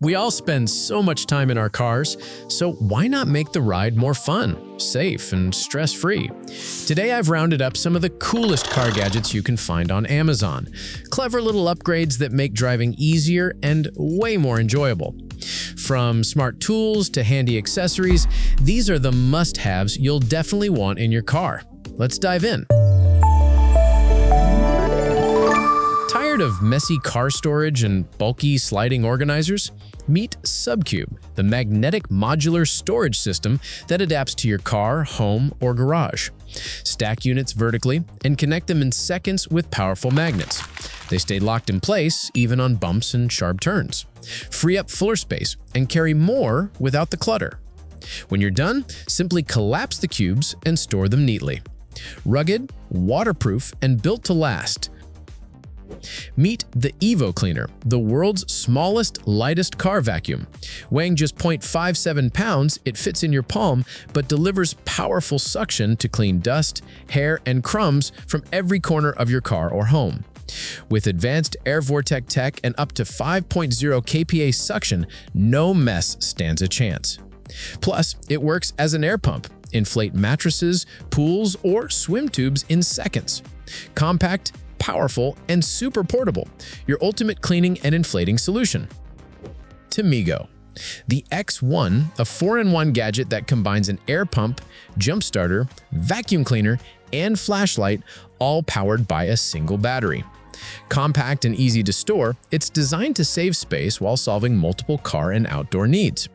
We all spend so much time in our cars, so why not make the ride more fun, safe, and stress-free? Today I've rounded up some of the coolest car gadgets you can find on Amazon. Clever little upgrades that make driving easier and way more enjoyable. From smart tools to handy accessories, these are the must-haves you'll definitely want in your car. Let's dive in. Tired of messy car storage and bulky sliding organizers? Meet SubCube, the magnetic modular storage system that adapts to your car, home, or garage. Stack units vertically and connect them in seconds with powerful magnets. They stay locked in place even on bumps and sharp turns. Free up floor space and carry more without the clutter. When you're done, simply collapse the cubes and store them neatly. Rugged, waterproof, and built to last. Meet the Evo Cleaner, the world's smallest, lightest car vacuum. Weighing just 0.57 pounds, it fits in your palm but delivers powerful suction to clean dust, hair, and crumbs from every corner of your car or home. With advanced air vortex tech and up to 5.0 kPa suction, no mess stands a chance. Plus, it works as an air pump. Inflate mattresses, pools, or swim tubes in seconds. Compact, powerful, and super portable, your ultimate cleaning and inflating solution. Tamigo. The X1, a 4-in-1 gadget that combines an air pump, jump starter, vacuum cleaner, and flashlight, all powered by a single battery. Compact and easy to store, it's designed to save space while solving multiple car and outdoor needs.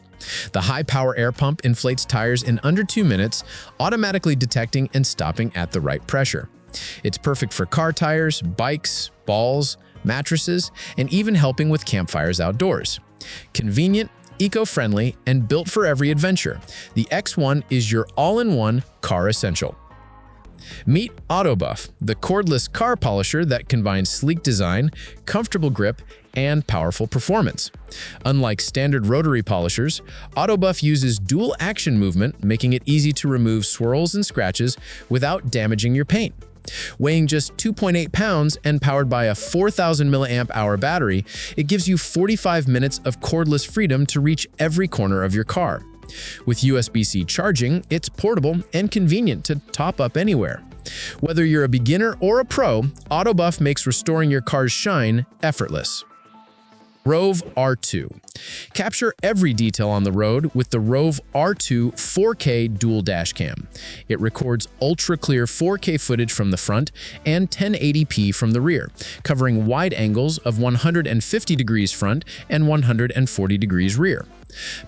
The high-power air pump inflates tires in under 2 minutes, automatically detecting and stopping at the right pressure. It's perfect for car tires, bikes, balls, mattresses, and even helping with campfires outdoors. Convenient, eco-friendly, and built for every adventure, the X1 is your all-in-one car essential. Meet Autobuff, the cordless car polisher that combines sleek design, comfortable grip, and powerful performance. Unlike standard rotary polishers, Autobuff uses dual action movement, making it easy to remove swirls and scratches without damaging your paint. Weighing just 2.8 pounds and powered by a 4,000 mAh battery, it gives you 45 minutes of cordless freedom to reach every corner of your car. With USB-C charging, it's portable and convenient to top up anywhere. Whether you're a beginner or a pro, Autobuff makes restoring your car's shine effortless. Rove R2. Capture every detail on the road with the Rove R2 4K dual dash cam. It records ultra-clear 4K footage from the front and 1080p from the rear, covering wide angles of 150 degrees front and 140 degrees rear.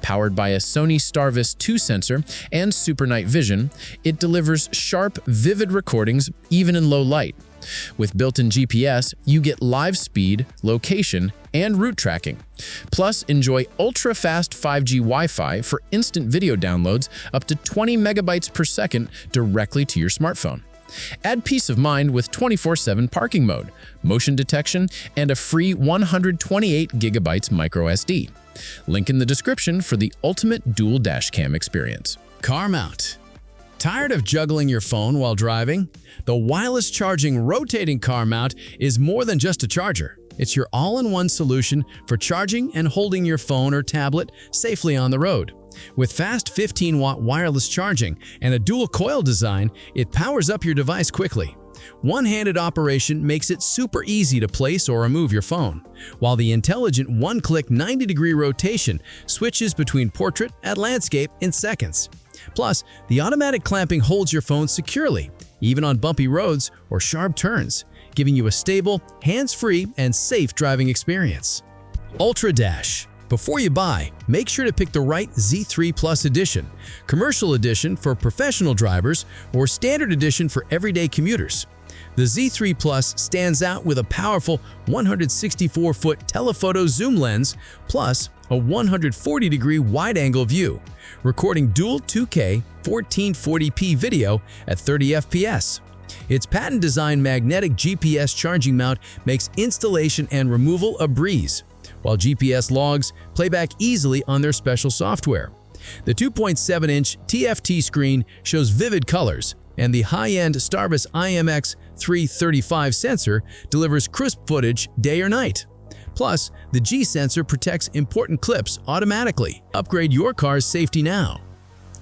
Powered by a Sony Starvis 2 sensor and Super Night Vision, it delivers sharp, vivid recordings even in low light. With built-in GPS, you get live speed, location, and route tracking. Plus, enjoy ultra-fast 5G Wi-Fi for instant video downloads up to 20 megabytes per second directly to your smartphone. Add peace of mind with 24/7 parking mode, motion detection, and a free 128 gigabytes microSD. Link in the description for the ultimate dual dashcam experience. Car mount. Tired of juggling your phone while driving? The wireless charging rotating car mount is more than just a charger. It's your all-in-one solution for charging and holding your phone or tablet safely on the road. With fast 15-watt wireless charging and a dual coil design, it powers up your device quickly. One-handed operation makes it super easy to place or remove your phone, while the intelligent one-click 90-degree rotation switches between portrait and landscape in seconds. Plus, the automatic clamping holds your phone securely, even on bumpy roads or sharp turns, giving you a stable, hands-free, and safe driving experience. Ultra Dash. Before you buy, make sure to pick the right Z3 Plus Edition, Commercial Edition for professional drivers, or Standard Edition for everyday commuters. The Z3 Plus stands out with a powerful 164-foot telephoto zoom lens, plus a 140-degree wide-angle view, recording dual 2K 1440p video at 30 FPS. Its patent-designed magnetic GPS charging mount makes installation and removal a breeze, while GPS logs play back easily on their special software. The 2.7-inch TFT screen shows vivid colors, and the high-end Starvis IMX335 sensor delivers crisp footage day or night. Plus, the G sensor protects important clips automatically. Upgrade your car's safety now.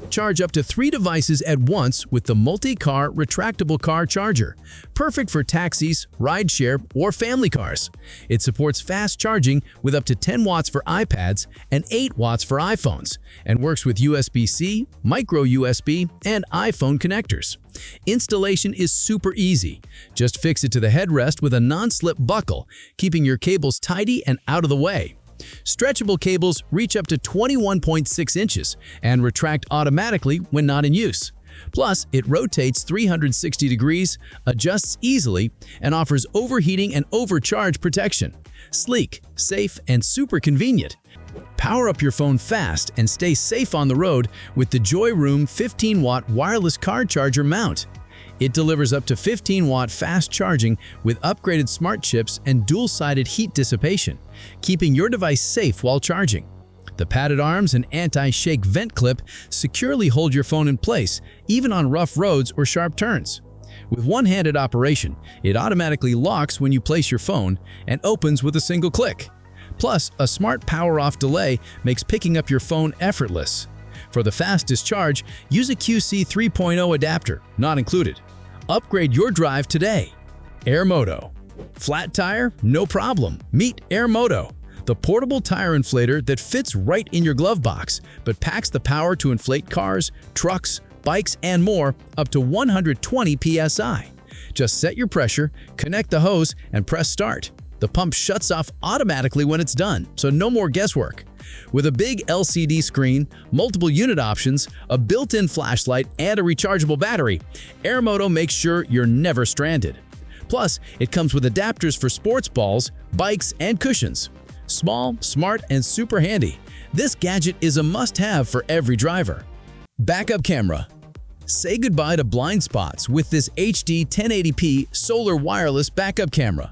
Charge up to 3 devices at once with the multi-car retractable car charger, perfect for taxis, rideshare, or family cars. It supports fast charging with up to 10 watts for iPads and 8 watts for iPhones, and works with USB-C, micro USB, and iPhone connectors. Installation is super easy. Just fix it to the headrest with a non-slip buckle, keeping your cables tidy and out of the way. Stretchable cables reach up to 21.6 inches and retract automatically when not in use. Plus, it rotates 360 degrees, adjusts easily, and offers overheating and overcharge protection. Sleek, safe, and super convenient. Power up your phone fast and stay safe on the road with the Joy Room 15-watt wireless car charger mount. It delivers up to 15-watt fast charging with upgraded smart chips and dual-sided heat dissipation, keeping your device safe while charging. The padded arms and anti-shake vent clip securely hold your phone in place, even on rough roads or sharp turns. With one-handed operation, it automatically locks when you place your phone and opens with a single click. Plus, a smart power-off delay makes picking up your phone effortless. For the fastest charge, use a QC 3.0 adapter, not included. Upgrade your drive today. AirMoto. Flat tire? No problem. Meet AirMoto, the portable tire inflator that fits right in your glove box, but packs the power to inflate cars, trucks, bikes, and more up to 120 psi. Just set your pressure, connect the hose, and press start. The pump shuts off automatically when it's done, so no more guesswork. With a big LCD screen, multiple unit options, a built-in flashlight, and a rechargeable battery, AirMoto makes sure you're never stranded. Plus, it comes with adapters for sports balls, bikes, and cushions. Small, smart, and super handy, this gadget is a must-have for every driver. Backup camera. Say goodbye to blind spots with this HD 1080p solar wireless backup camera.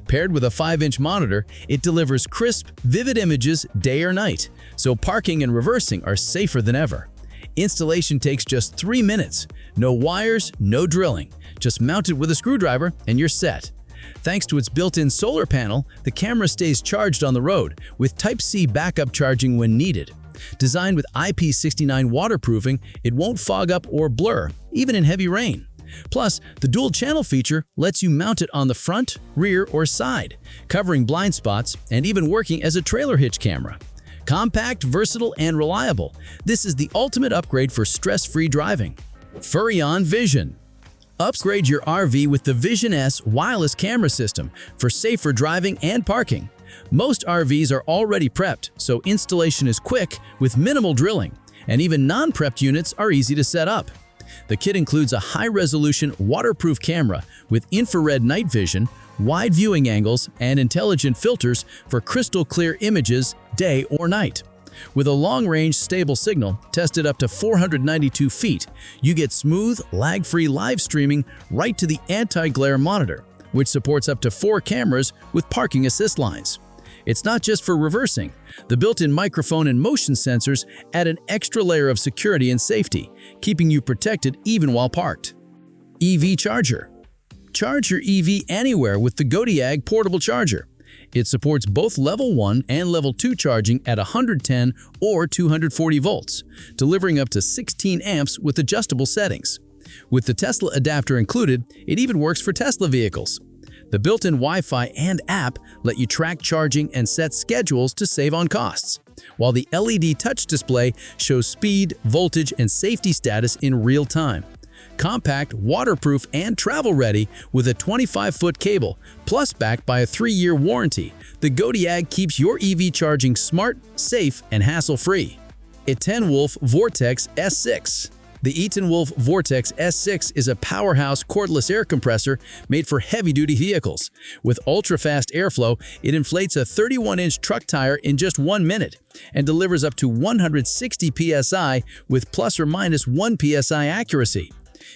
Paired with a 5-inch monitor, it delivers crisp, vivid images day or night, so parking and reversing are safer than ever. Installation takes just 3 minutes. No wires, no drilling. Just mount it with a screwdriver and you're set. Thanks to its built-in solar panel, the camera stays charged on the road, with Type-C backup charging when needed. Designed with IP69 waterproofing, it won't fog up or blur, even in heavy rain. Plus, the dual channel feature lets you mount it on the front, rear, or side, covering blind spots and even working as a trailer hitch camera. Compact, versatile, and reliable, this is the ultimate upgrade for stress-free driving. Furrion Vision. Upgrade your RV with the Vision S wireless camera system for safer driving and parking. Most RVs are already prepped, so installation is quick with minimal drilling, and even non-prepped units are easy to set up. The kit includes a high-resolution, waterproof camera with infrared night vision, wide viewing angles, and intelligent filters for crystal-clear images day or night. With a long-range, stable signal tested up to 492 feet, you get smooth, lag-free live streaming right to the anti-glare monitor, which supports up to 4 cameras with parking assist lines. It's not just for reversing. The built-in microphone and motion sensors add an extra layer of security and safety, keeping you protected even while parked. EV Charger. Charge your EV anywhere with the Godiag portable charger. It supports both Level 1 and Level 2 charging at 110 or 240 volts, delivering up to 16 amps with adjustable settings. With the Tesla adapter included, it even works for Tesla vehicles. The built-in Wi-Fi and app let you track charging and set schedules to save on costs, while the LED touch display shows speed, voltage, and safety status in real time. Compact, waterproof, and travel-ready with a 25-foot cable, plus backed by a 3-year warranty, the Godiag keeps your EV charging smart, safe, and hassle-free. Eaton-Wolf Vortex S6. The Eaton-Wolf Vortex S6 is a powerhouse cordless air compressor made for heavy-duty vehicles. With ultra-fast airflow, it inflates a 31-inch truck tire in just 1 minute and delivers up to 160 psi with plus or minus 1 psi accuracy.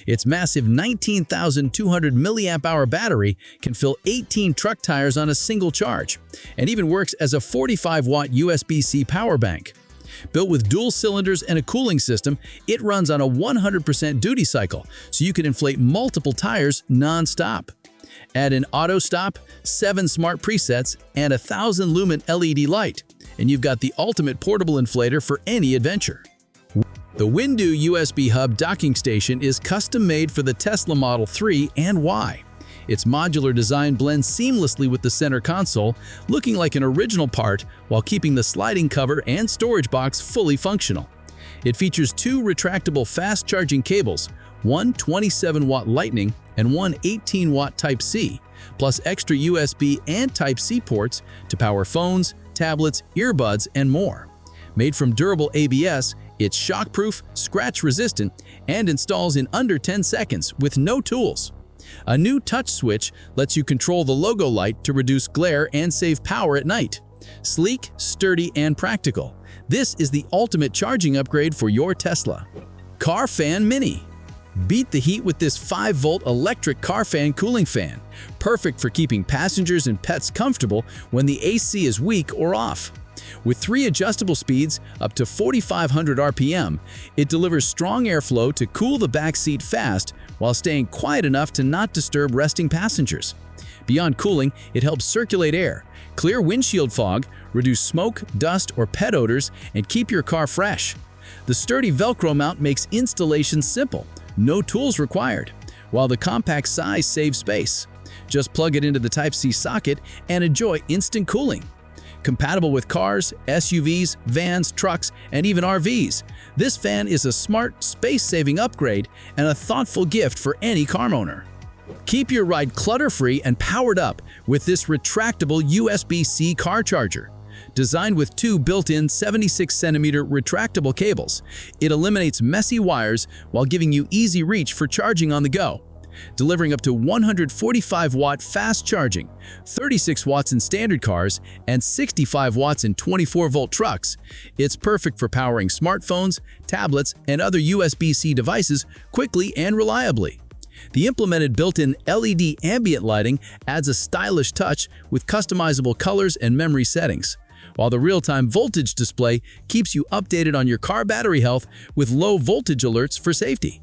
Its massive 19,200 milliamp-hour battery can fill 18 truck tires on a single charge, and even works as a 45-watt USB-C power bank. Built with dual cylinders and a cooling system, it runs on a 100% duty cycle, so you can inflate multiple tires non-stop. Add an auto stop, 7 smart presets, and a 1000-lumen LED light, and you've got the ultimate portable inflator for any adventure. The Windu USB hub docking station is custom-made for the Tesla Model 3 and Y. Its modular design blends seamlessly with the center console, looking like an original part while keeping the sliding cover and storage box fully functional. It features 2 retractable fast-charging cables, one 27-watt Lightning and one 18-watt Type-C, plus extra USB and Type-C ports to power phones, tablets, earbuds, and more. Made from durable ABS, it's shockproof, scratch-resistant, and installs in under 10 seconds with no tools. A new touch switch lets you control the logo light to reduce glare and save power at night. Sleek, sturdy, and practical, this is the ultimate charging upgrade for your Tesla. Car Fan Mini. Beat the heat with this 5-volt electric car fan cooling fan, perfect for keeping passengers and pets comfortable when the AC is weak or off. With 3 adjustable speeds up to 4,500 RPM, it delivers strong airflow to cool the back seat fast while staying quiet enough to not disturb resting passengers. Beyond cooling, it helps circulate air, clear windshield fog, reduce smoke, dust, or pet odors, and keep your car fresh. The sturdy Velcro mount makes installation simple, no tools required, while the compact size saves space. Just plug it into the Type-C socket and enjoy instant cooling. Compatible with cars, SUVs, vans, trucks, and even RVs, this fan is a smart, space-saving upgrade and a thoughtful gift for any car owner. Keep your ride clutter-free and powered up with this retractable USB-C car charger. Designed with 2 built-in 76cm retractable cables, it eliminates messy wires while giving you easy reach for charging on the go. Delivering up to 145-watt fast charging, 36 watts in standard cars, and 65 watts in 24-volt trucks. It's perfect for powering smartphones, tablets, and other USB-C devices quickly and reliably. The implemented built-in LED ambient lighting adds a stylish touch with customizable colors and memory settings, while the real-time voltage display keeps you updated on your car battery health with low voltage alerts for safety.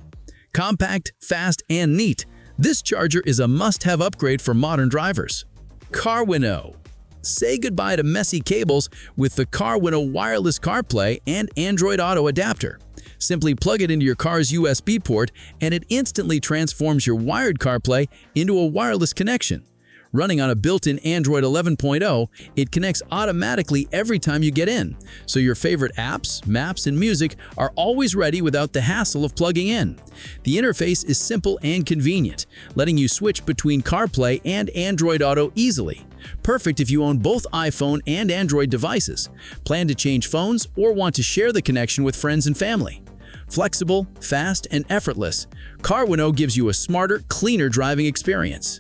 Compact, fast, and neat, this charger is a must-have upgrade for modern drivers. CarWinnow. Say goodbye to messy cables with the CarWinnow wireless CarPlay and Android Auto adapter. Simply plug it into your car's USB port and it instantly transforms your wired CarPlay into a wireless connection. Running on a built-in Android 11.0, it connects automatically every time you get in, so your favorite apps, maps, and music are always ready without the hassle of plugging in. The interface is simple and convenient, letting you switch between CarPlay and Android Auto easily. Perfect if you own both iPhone and Android devices, plan to change phones, or want to share the connection with friends and family. Flexible, fast, and effortless, CarWinnow gives you a smarter, cleaner driving experience.